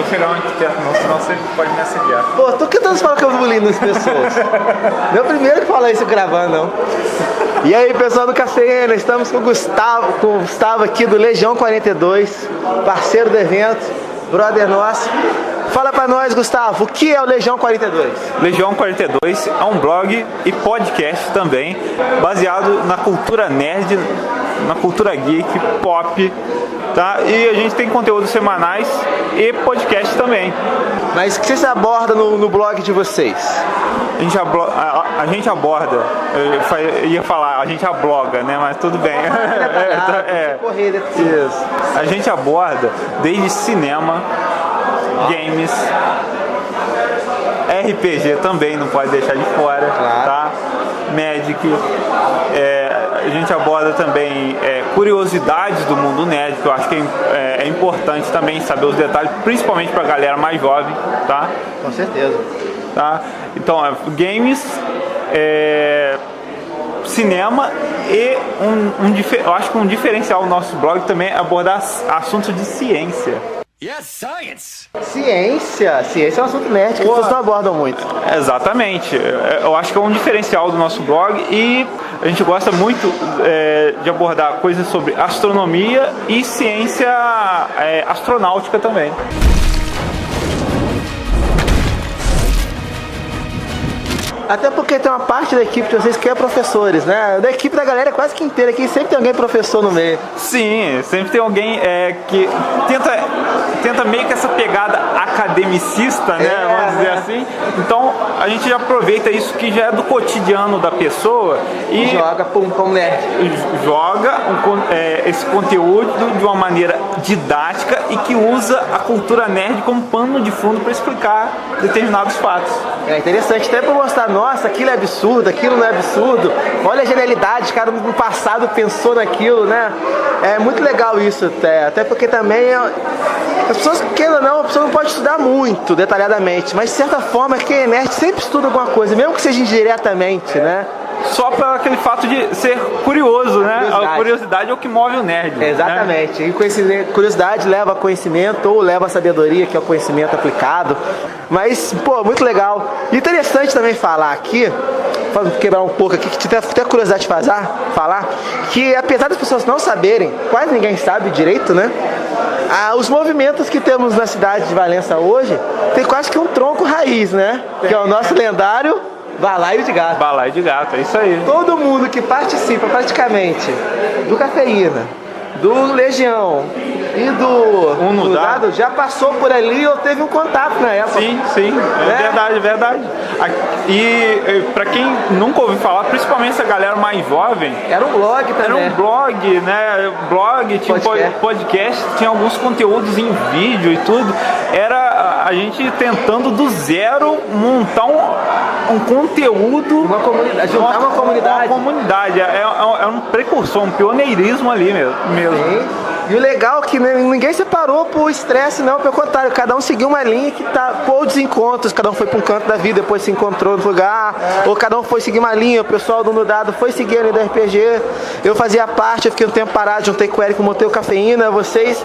chegar muito perto não, senão você pode me assediar. Pô, tô tentando falar que eu bullying nas pessoas. Não é o primeiro que fala isso gravando, não. E aí, pessoal do Cafeína, estamos com o Gustavo aqui do Legião 42, parceiro do evento, brother nosso. Fala pra nós, Gustavo, o que é o Legião 42? Legião 42 é um blog e podcast também, baseado na cultura nerd, na cultura geek, pop, tá? E a gente tem conteúdos semanais e podcast também. Mas o que vocês abordam no blog de vocês? A gente aborda, eu ia falar, a gente abloga, né? Mas tudo bem. Isso. A gente aborda desde cinema, games, RPG também, não pode deixar de fora, claro. Tá? Magic, a gente aborda também curiosidades do mundo nerd, que eu acho que é importante também saber os detalhes, principalmente para a galera mais jovem, tá? Com certeza. Tá? Então, games, cinema e eu acho que um diferencial do nosso blog também é abordar assuntos de ciência. Yes, science! Ciência é um assunto nerd que as pessoas não abordam muito. Exatamente. Eu acho que é um diferencial do nosso blog e a gente gosta muito de abordar coisas sobre astronomia e ciência astronáutica também. Até porque tem uma parte da equipe de vocês que é professores, né? Da equipe da galera quase que inteira aqui, sempre tem alguém professor no meio. Sim, sempre tem alguém que tenta meio que essa pegada academicista, né? Vamos dizer assim. Então a gente já aproveita isso que já é do cotidiano da pessoa e joga pum nerd. Joga esse conteúdo de uma maneira didática e que usa a cultura nerd como pano de fundo para explicar determinados fatos. É interessante até para mostrar, nossa, aquilo é absurdo, aquilo não é absurdo. Olha a genialidade, cara no passado pensou naquilo, né? É muito legal isso até porque também as pessoas, querendo ou não, a pessoa não pode estudar muito detalhadamente, mas de certa forma quem é nerd sempre estuda alguma coisa, mesmo que seja indiretamente, né? Só para aquele fato de ser curioso, né? A curiosidade é o que move o nerd. Exatamente. Né? E curiosidade leva a conhecimento ou leva a sabedoria, que é o conhecimento aplicado. Mas, pô, muito legal. E interessante também falar aqui, quebrar um pouco aqui, que tive até curiosidade de falar, que apesar das pessoas não saberem, quase ninguém sabe direito, né? Os movimentos que temos na cidade de Valença hoje tem quase que um tronco raiz, né? Que é o nosso lendário Balaio de Gato. Balaio de Gato, é isso aí. Todo mundo que participa praticamente do Cafeína, do Legião e do Unudado já passou por ali ou teve um contato na época. Sim, né? Verdade. E pra quem nunca ouviu falar, principalmente essa galera mais jovem, era um blog também. Era um blog, né? Tinha podcast, tinha alguns conteúdos em vídeo e tudo. Era a gente tentando do zero montar um conteúdo, uma comunidade, juntar uma comunidade. É um precursor, um pioneirismo ali mesmo. Sim. E o legal é que ninguém separou por estresse, não, pelo contrário, cada um seguiu uma linha que por desencontros, cada um foi para um canto da vida, depois se encontrou no lugar, ou cada um foi seguir uma linha, o pessoal do Unudado foi seguir a linha do RPG, eu fazia parte, eu fiquei um tempo parado, juntei com o Eric, montei o Cafeína, vocês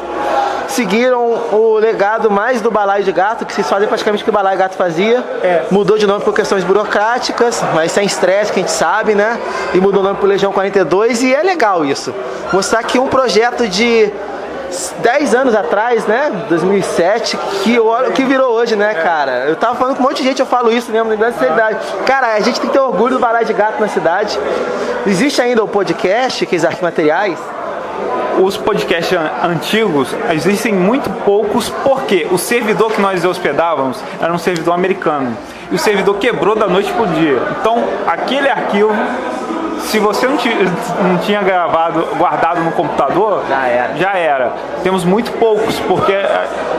seguiram o legado mais do Balaio de Gato, que vocês fazem praticamente o que o Balaio de Gato fazia, mudou de nome por questões burocráticas, mas sem estresse, que a gente sabe, né, e mudou o nome pro Legião 42, e é legal isso, mostrar que um projeto de 10 anos atrás, né, 2007, que virou hoje, né, cara? Eu tava falando com um monte de gente, eu falo isso mesmo, lembrando de seriedade. Cara, a gente tem que ter orgulho do Balaio de Gato na cidade. Existe ainda o podcast, que é Arquivos Materiais. Os podcasts antigos existem muito poucos, porque o servidor que nós hospedávamos era um servidor americano. E o servidor quebrou da noite pro dia. Então, aquele arquivo, se você não tinha guardado no computador, já era. Temos muito poucos, porque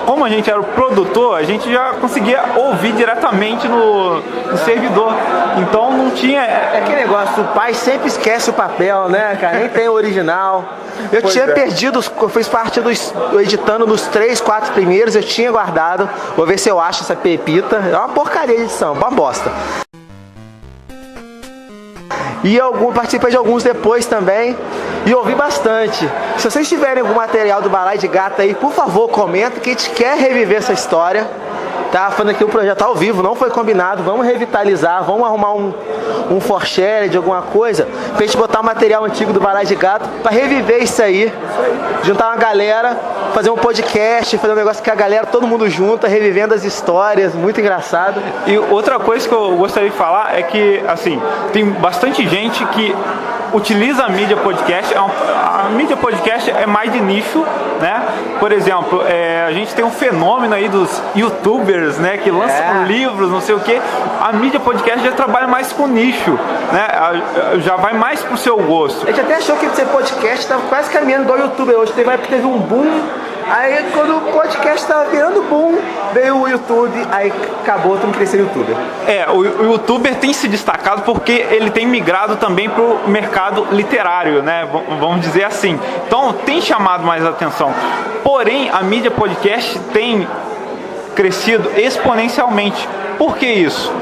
como a gente era o produtor, a gente já conseguia ouvir diretamente no servidor. Então não tinha... É aquele negócio, o pai sempre esquece o papel, né, cara? Nem tem o original. Eu tinha perdido, eu fiz parte editando nos 3, 4 primeiros, eu tinha guardado. Vou ver se eu acho essa pepita. É uma porcaria de edição, uma bosta. E participei de alguns depois também e ouvi bastante. Se vocês tiverem algum material do Balaio de Gato aí, por favor, comenta que a gente quer reviver essa história. Tá falando aqui um projeto ao vivo, não foi combinado, vamos revitalizar, vamos arrumar um for-share de alguma coisa pra gente botar o material antigo do Balaio de Gato pra reviver isso aí. Juntar uma galera, fazer um podcast, fazer um negócio que a galera, todo mundo junta, revivendo as histórias, muito engraçado. E outra coisa que eu gostaria de falar é que, assim, tem bastante gente que utiliza a mídia podcast. A mídia podcast é mais de nicho, né? Por exemplo, a gente tem um fenômeno aí dos youtubers, né? Que lançam livros, não sei o que. A mídia podcast já trabalha mais com nicho, né? Já vai mais pro seu gosto. A gente até achou que ser podcast estava quase caminhando igual o youtuber hoje. Teve um boom. Aí quando o podcast estava virando boom, veio o YouTube, aí acabou, todo mundo queria ser youtuber. O youtuber tem se destacado porque ele tem migrado também para o mercado literário, né? Vamos dizer assim. Então tem chamado mais atenção. Porém, a mídia podcast tem crescido exponencialmente. Por que isso?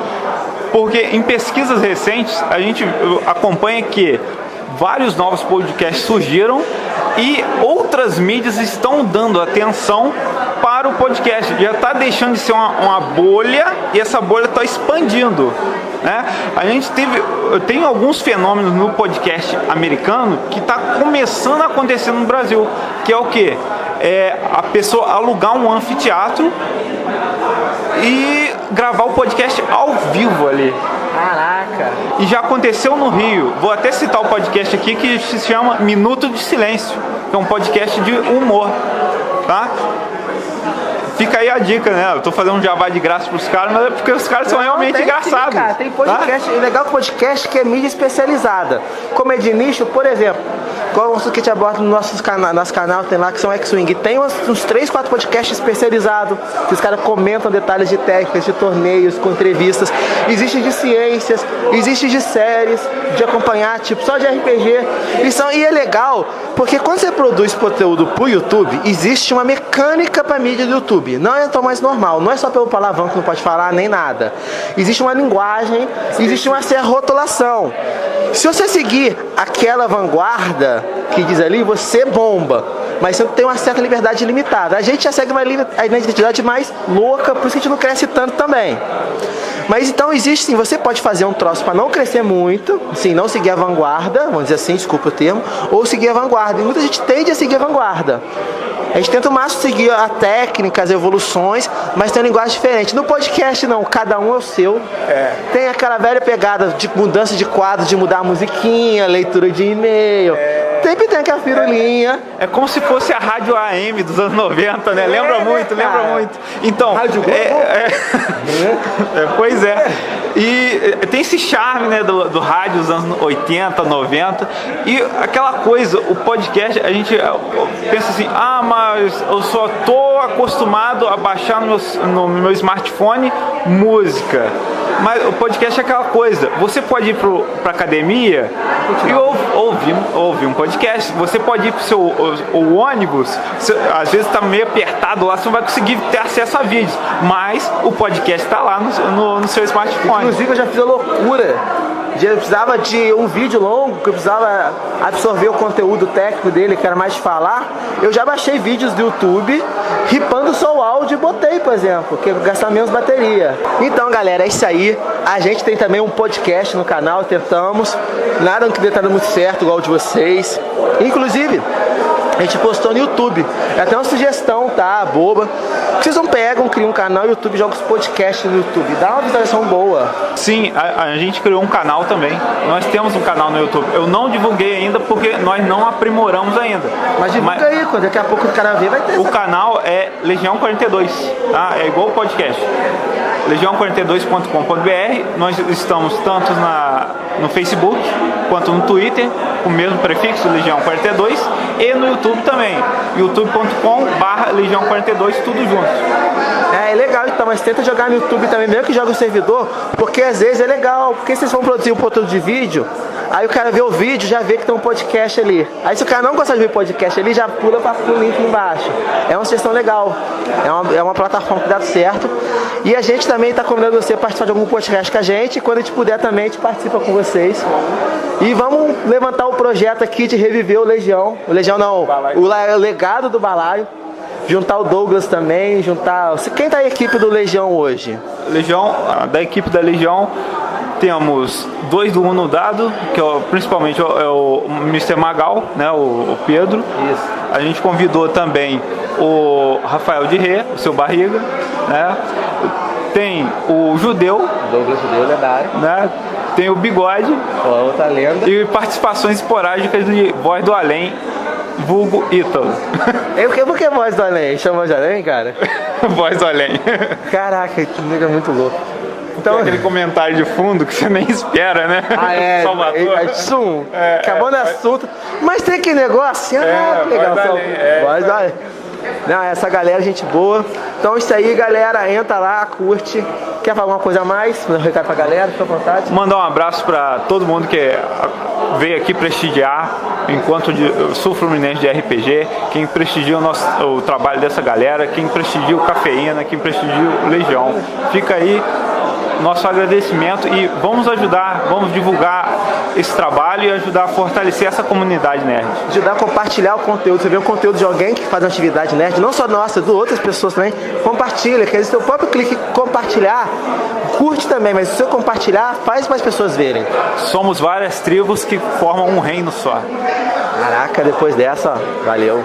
Porque em pesquisas recentes a gente acompanha que vários novos podcasts surgiram e outras mídias estão dando atenção para o podcast. Já está deixando de ser uma bolha e essa bolha está expandindo, né? A gente tem alguns fenômenos no podcast americano que está começando a acontecer no Brasil, que é o quê? A pessoa alugar um anfiteatro e gravar o podcast ao vivo ali. Caraca! E já aconteceu no Rio. Vou até citar o podcast aqui que se chama Minuto de Silêncio, que é um podcast de humor, tá? Fica aí a dica, né? Eu tô fazendo um jabá de graça pros caras, mas é porque os caras são realmente engraçados. Cara, tem podcast, tá? Legal podcast que é mídia especializada. Como é de nicho, por exemplo, qual o que a gente aborda no nosso canal, tem lá que são X-Wing. Tem uns 3, 4 podcasts especializados, que os caras comentam detalhes de técnicas, de torneios, com entrevistas. Existe de ciências, existe de séries, de acompanhar, tipo, só de RPG. E é legal, porque quando você produz conteúdo pro YouTube, existe uma mecânica pra mídia do YouTube. Não é tão mais normal, não é só pelo palavrão que não pode falar, nem nada. Existe uma linguagem, existe uma certa rotulação. Se você seguir aquela vanguarda que diz ali, você bomba. Mas você tem uma certa liberdade limitada. A gente já segue uma identidade mais louca, por isso que a gente não cresce tanto também. Mas então existe sim, você pode fazer um troço para não crescer muito, sim, não seguir a vanguarda, vamos dizer assim, desculpa o termo, ou seguir a vanguarda. E muita gente tende a seguir a vanguarda. A gente tenta o máximo seguir a técnica, as evoluções, mas tem uma linguagem diferente. No podcast não, cada um é o seu. Tem aquela velha pegada de mudança de quadro, de mudar a musiquinha, leitura de e-mail. Sempre tem aquela firulinha. É como se fosse a rádio AM dos anos 90, né? Lembra muito. Então, Rádio pois é. E tem esse charme, né, do rádio dos anos 80, 90. E aquela coisa, o podcast, a gente pensa assim, mas eu só tô acostumado a baixar no meu smartphone música. Mas o podcast é aquela coisa, você pode ir pra academia e ouvir um podcast. Você pode ir pro seu ônibus, às vezes tá meio apertado lá, você não vai conseguir ter acesso a vídeos, mas o podcast tá lá no seu smartphone. Inclusive eu já fiz a loucura. Eu precisava de um vídeo longo, que eu precisava absorver o conteúdo técnico dele, que era mais de falar. Eu já baixei vídeos do YouTube, ripando só o áudio e botei, por exemplo, que gastar menos bateria. Então, galera, é isso aí. A gente tem também um podcast no canal, tentamos. Nada que dê dando muito certo, igual o de vocês. Inclusive, a gente postou no YouTube. É até uma sugestão, tá? Boba. Vocês não pegam, criam um canal no YouTube, jogam os podcasts no YouTube. Dá uma visualização boa. Sim, a gente criou um canal também. Nós temos um canal no YouTube. Eu não divulguei ainda porque nós não aprimoramos ainda. Mas divulga aí, quando daqui a pouco o cara vê, vai ter. O canal é Legião 42, tá? É igual o podcast. Legião42.com.br. Nós estamos tanto no Facebook quanto no Twitter, com o mesmo prefixo, Legião 42, e no YouTube também, youtube.com/Legião42, tudo junto. É legal então, mas tenta jogar no YouTube também, mesmo que joga o servidor, porque às vezes é legal, porque vocês vão produzir um conteúdo de vídeo, Aí o cara vê o vídeo, já vê que tem um podcast ali. Aí se o cara não gostar de ver podcast ali, já pula para o link embaixo. É uma sugestão legal. É uma plataforma que dá certo. E a gente também está convidando você a participar de algum podcast com a gente. Quando a gente puder também, a gente participa com vocês. E vamos levantar o projeto aqui de reviver o Legião. O Legião não, o legado do balaio. Juntar o Douglas também, juntar... Quem tá a equipe do Legião hoje? Legião, da equipe da Legião, temos 2 do Uno Dado, que principalmente é o Mr. Magal, né, o Pedro. Isso. A gente convidou também o Rafael de Rê, o seu Barriga, né? Tem o Judeu. Douglas Judeu, lendário. Né? Tem o Bigode. Outra lenda. E participações esporádicas de Voz do Além, vulgo Ítalo. Por que Voz do Além? Chama Voz do Além, cara? Voz do Além. Caraca, que nega muito louco. Então, aquele comentário de fundo que você nem espera, né? Ah, é. Salvador. Acabando o assunto. Mas tem aquele negócio. Legal. Voz do Além. Não, essa galera, gente boa. Então isso aí, galera, entra lá, curte. Quer falar alguma coisa a mais? Mandar um recado pra galera, fica à vontade. Mandar um abraço para todo mundo que veio aqui prestigiar o encontro de Sul Fluminense de RPG, quem prestigia o trabalho dessa galera, quem prestigia o Cafeína, quem prestigia o Legião. Fica aí nosso agradecimento e vamos ajudar, vamos divulgar esse trabalho e ajudar a fortalecer essa comunidade nerd. Ajudar a compartilhar o conteúdo. Você vê um conteúdo de alguém que faz uma atividade nerd, não só nossa, de outras pessoas também, compartilha. Quer dizer, seu próprio clique compartilhar, curte também, mas se você compartilhar, faz para as pessoas verem. Somos várias tribos que formam um reino só. Caraca, depois dessa, ó, valeu.